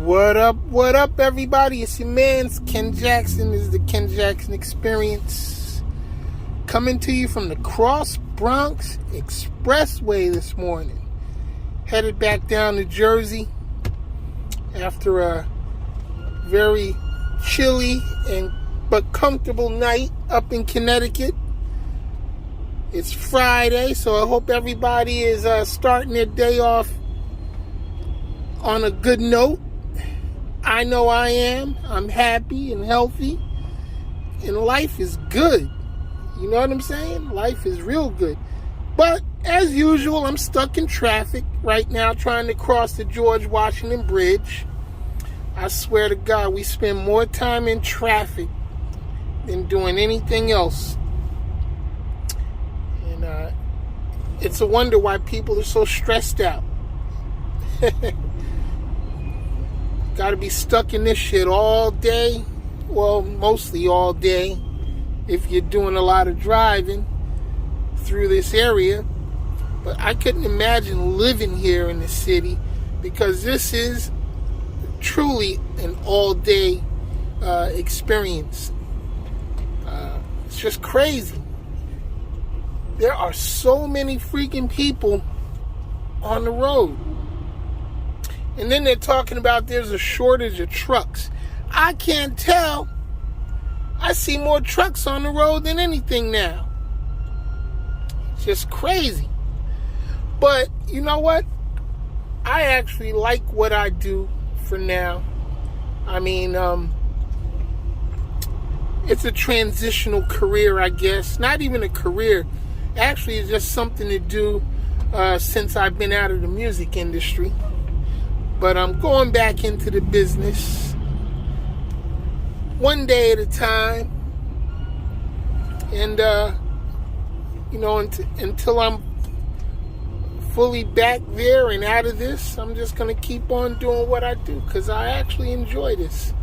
What up, everybody? It's your man's Ken Jackson. This is the Ken Jackson Experience. Coming to you from the Cross Bronx Expressway this morning. Headed back down to Jersey after a very chilly but comfortable night up in Connecticut. It's Friday, so I hope everybody is starting their day off on a good note. I know I am. I'm happy and healthy. And life is good. You know what I'm saying? Life is real good. But as usual, I'm stuck in traffic right now trying to cross the George Washington Bridge. I swear to God, we spend more time in traffic than doing anything else. And it's a wonder why people are so stressed out. Got to be stuck in this shit all day. Well, mostly all day if you're doing a lot of driving through this area. But I couldn't imagine living here in the city because this is truly an all-day experience. It's just crazy. There are so many freaking people on the road. And then they're talking about there's a shortage of trucks. I can't tell. I see more trucks on the road than anything now. It's just crazy. But you know what? I actually like what I do for now. I mean, it's a transitional career, I guess. Not even a career. Actually, it's just something to do since I've been out of the music industry. But I'm going back into the business one day at a time. And, until I'm fully back there and out of this, I'm just going to keep on doing what I do because I actually enjoy this.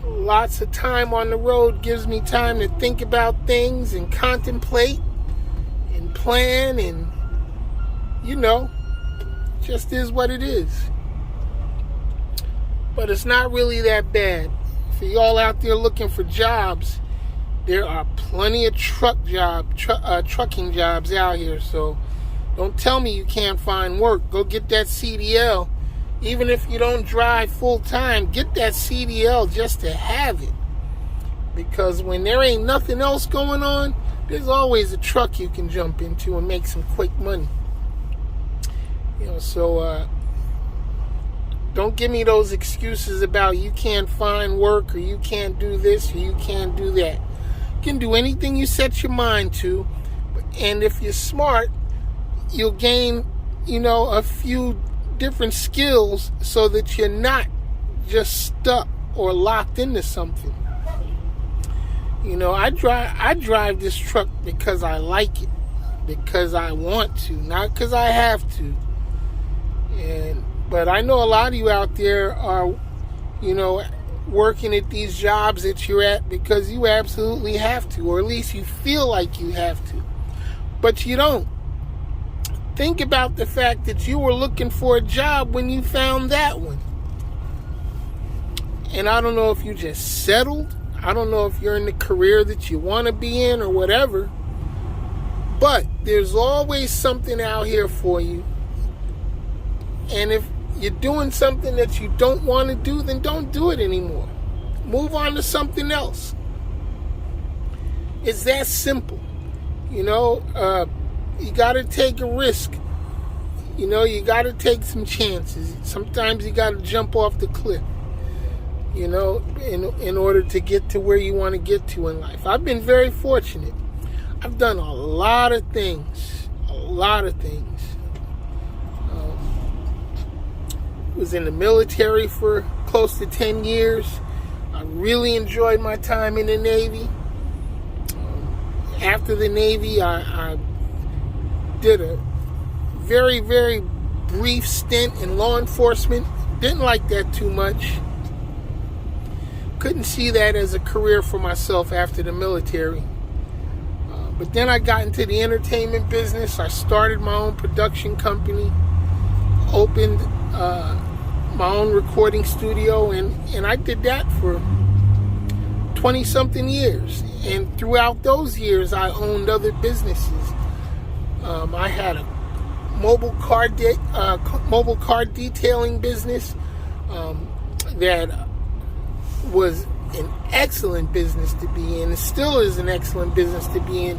Lots of time on the road gives me time to think about things and contemplate and plan and, just is what it is. But it's not really that bad. For y'all out there looking for jobs, there are plenty of trucking jobs out here. So don't tell me you can't find work. Go get that CDL. Even if you don't drive full time, get that CDL just to have it. Because when there ain't nothing else going on, there's always a truck you can jump into and make some quick money. So don't give me those excuses about you can't find work or you can't do this or you can't do that. You can do anything you set your mind to. And if you're smart, you'll gain, a few different skills so that you're not just stuck or locked into something. I drive this truck because I like it, because I want to, not because I have to. But I know a lot of you out there are, working at these jobs that you're at because you absolutely have to, or at least you feel like you have to. But you don't. Think about the fact that you were looking for a job when you found that one. And I don't know if you just settled. I don't know if you're in the career that you want to be in or whatever. But there's always something out here for you. And if you're doing something that you don't want to do, then don't do it anymore. Move on to something else. It's that simple. You got to take a risk. You got to take some chances. Sometimes you got to jump off the cliff, in order to get to where you want to get to in life. I've been very fortunate. I've done a lot of things. Was in the military for close to 10 years. I really enjoyed my time in the Navy. After the Navy, I did a very, very brief stint in law enforcement. Didn't like that too much. Couldn't see that as a career for myself after the military. But then I got into the entertainment business. I started my own production company. Opened my own recording studio, and I did that for 20-something years. And throughout those years, I owned other businesses. I had a mobile car detailing business that was an excellent business to be in. It still is an excellent business to be in.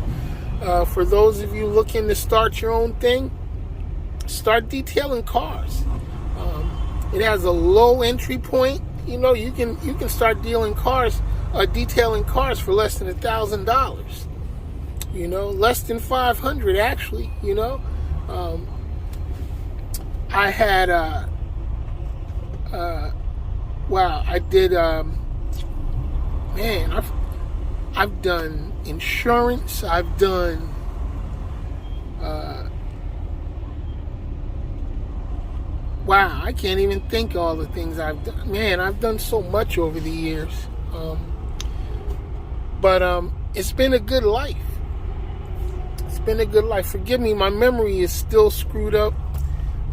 For those of you looking to start your own thing, start detailing cars. It has a low entry point. You know, you can start detailing cars for less than $1,000. You know, less than $500 actually. You know, I had I did. I've done insurance. I've done. I can't even think all the things I've done. Man, I've done so much over the years. But it's been a good life. It's been a good life. Forgive me, my memory is still screwed up.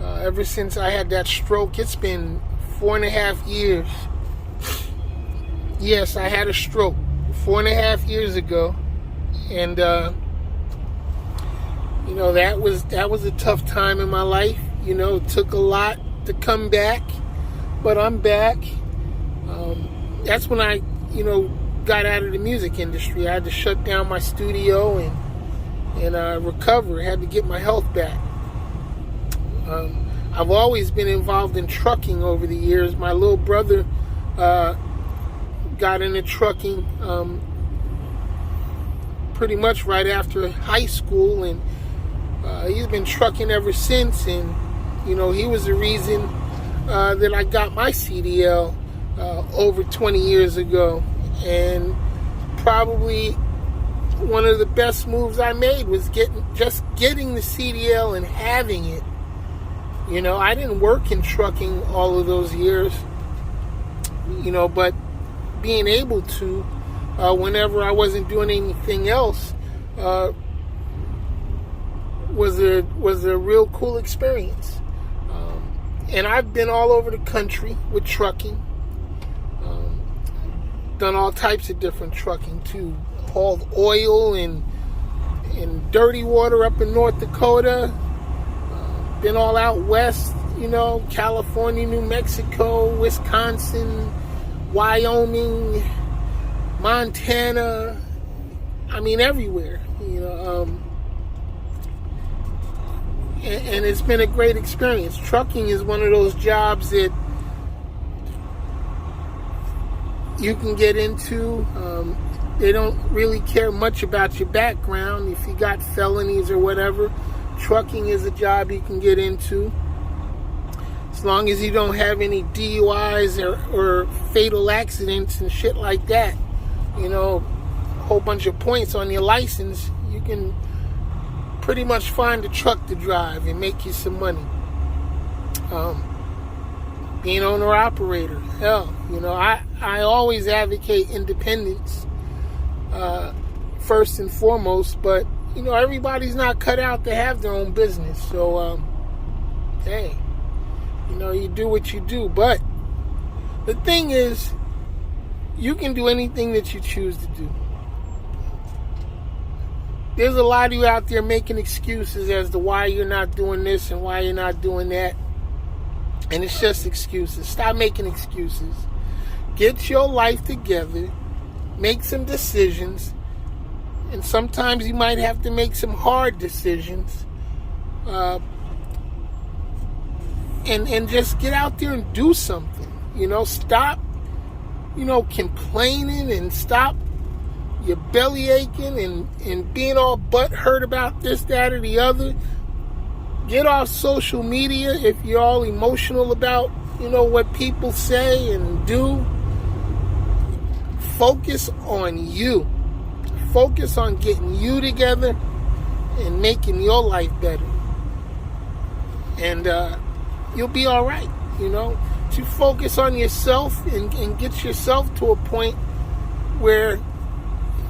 Ever since I had that stroke, it's been 4.5 years. Yes, I had a stroke 4.5 years ago. And, you know, that was a tough time in my life. You know, it took a lot to come back, but I'm back. That's when I, you know, got out of the music industry. I had to shut down my studio and recover. I had to get my health back. I've always been involved in trucking over the years. My little brother got into trucking pretty much right after high school, and he's been trucking ever since. And you know, he was the reason that I got my CDL over 20 years ago. And probably one of the best moves I made was getting the CDL and having it. You know, I didn't work in trucking all of those years, you know, but being able to, whenever I wasn't doing anything else, was a real cool experience. And I've been all over the country with trucking. Done all types of different trucking too. Hauled oil and dirty water up in North Dakota. Been all out west, you know, California, New Mexico, Wisconsin, Wyoming, Montana. I mean, everywhere, you know. And it's been a great experience. Trucking is one of those jobs that you can get into. They don't really care much about your background. If you got felonies or whatever, trucking is a job you can get into. As long as you don't have any DUIs or fatal accidents and shit like that, you know, a whole bunch of points on your license, you can pretty much find a truck to drive and make you some money. Being owner-operator, hell, you know, I always advocate independence first and foremost, but, you know, everybody's not cut out to have their own business. So, hey, you know, you do what you do. But the thing is, you can do anything that you choose to do. There's a lot of you out there making excuses as to why you're not doing this and why you're not doing that. And it's just excuses. Stop making excuses. Get your life together. Make some decisions. And sometimes you might have to make some hard decisions. And just get out there and do something. You know, stop, you know, complaining, and stop your belly aching and being all butthurt about this, that, or the other. Get off social media if you're all emotional about, you know, what people say and do. Focus on you. Focus on getting you together and making your life better. And you'll be all right, you know. To focus on yourself and get yourself to a point where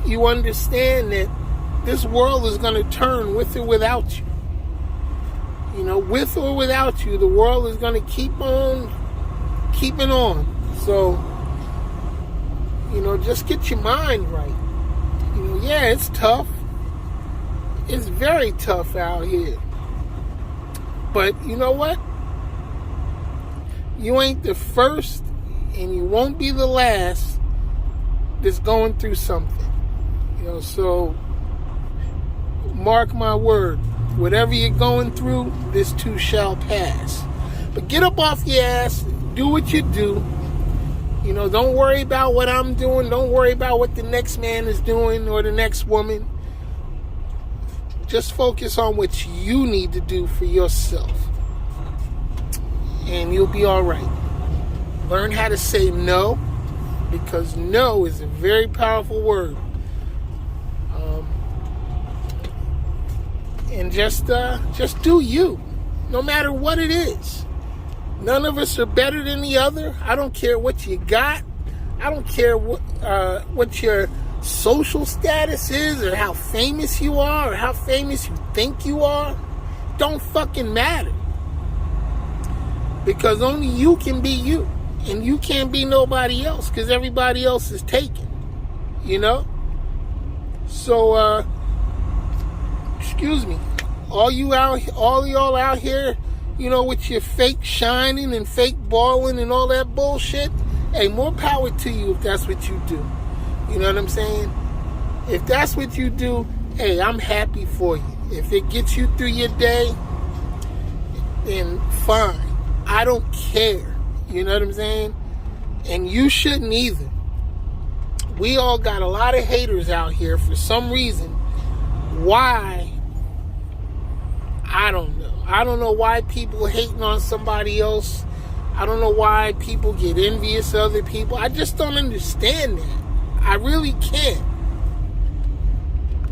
you understand that this world is going to turn with or without you. You know, with or without you, the world is going to keep on keeping on. So, just get your mind right. Yeah, it's tough. It's very tough out here. But you know what? You ain't the first and you won't be the last that's going through something. So mark my word. Whatever you're going through, this too shall pass. But get up off your ass, do what you do. Don't worry about what I'm doing. Don't worry about what the next man is doing or the next woman. Just focus on what you need to do for yourself. And you'll be all right. Learn how to say no, because no is a very powerful word. And just do you, no matter what it is. None of us are better than the other. I don't care what you got. I don't care what your social status is, or how famous you are, or how famous you think you are. Don't fucking matter. Because only you can be you. And you can't be nobody else, because everybody else is taken. So, excuse me. All y'all out here, with your fake shining and fake balling and all that bullshit, hey, more power to you if that's what you do. You know what I'm saying? If that's what you do, hey, I'm happy for you. If it gets you through your day, then fine. I don't care. You know what I'm saying? And you shouldn't either. We all got a lot of haters out here for some reason. Why? I don't know. I don't know why people hating on somebody else. I don't know why people get envious of other people. I just don't understand that. I really can't.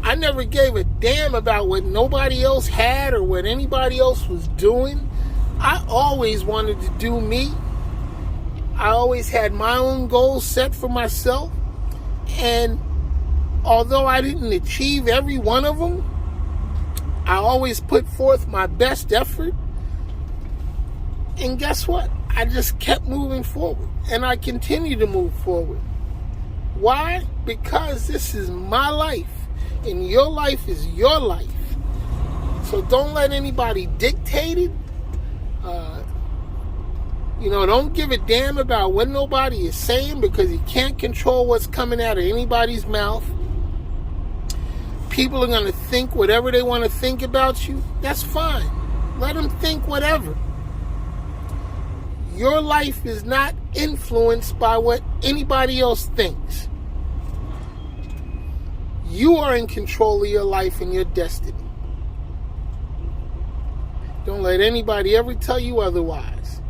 I never gave a damn about what nobody else had or what anybody else was doing. I always wanted to do me. I always had my own goals set for myself. And although I didn't achieve every one of them, I always put forth my best effort. And guess what? I just kept moving forward. And I continue to move forward. Why? Because this is my life. And your life is your life. So don't let anybody dictate it. Don't give a damn about what nobody is saying, because you can't control what's coming out of anybody's mouth. People are going to think whatever they want to think about you. That's fine. Let them think whatever. Your life is not influenced by what anybody else thinks. You are in control of your life and your destiny. Don't let anybody ever tell you otherwise.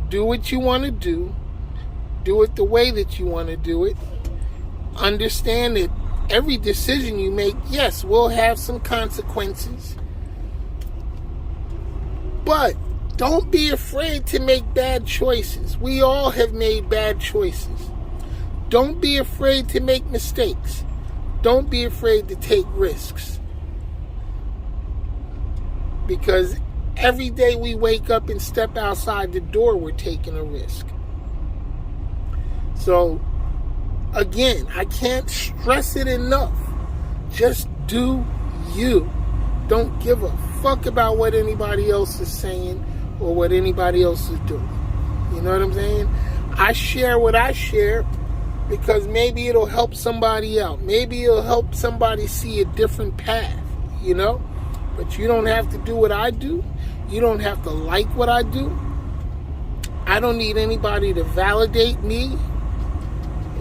Do what you want to do. Do it the way that you want to do it. Understand that every decision you make, yes, will have some consequences. But don't be afraid to make bad choices. We all have made bad choices. Don't be afraid to make mistakes. Don't be afraid to take risks. Because every day we wake up and step outside the door, we're taking a risk. So, again, I can't stress it enough. Just do you. Don't give a fuck about what anybody else is saying or what anybody else is doing. You know what I'm saying? I share what I share because maybe it'll help somebody out. Maybe it'll help somebody see a different path, But you don't have to do what I do. You don't have to like what I do. I don't need anybody to validate me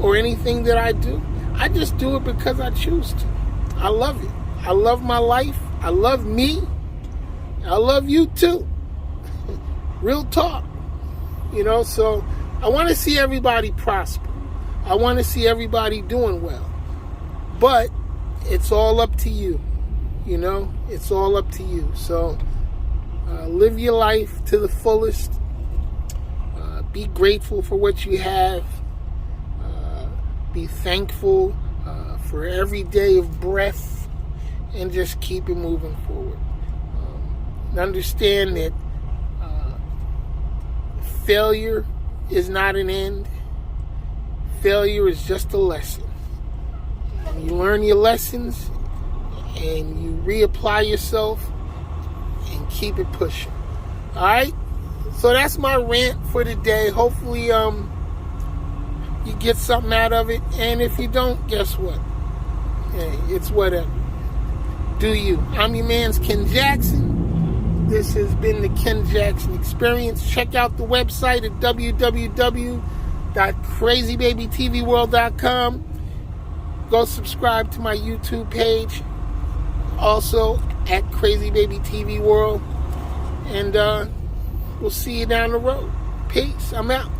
or anything that I do. I just do it because I choose to. I love it. I love my life. I love me. I love you too. Real talk. So I want to see everybody prosper. I want to see everybody doing well. But it's all up to you. It's all up to you. So live your life to the fullest. Be grateful for what you have. Be thankful for every day of breath, and just keep it moving forward. And understand that failure is not an end. Failure is just a lesson. You learn your lessons and you reapply yourself and keep it pushing. Alright? So that's my rant for today. Hopefully you get something out of it. And if you don't, guess what? Hey, it's whatever. Do you. I'm your man's Ken Jackson. This has been the Ken Jackson Experience. Check out the website at www.crazybabytvworld.com. Go subscribe to my YouTube page. Also at Crazy Baby TV World. And we'll see you down the road. Peace. I'm out.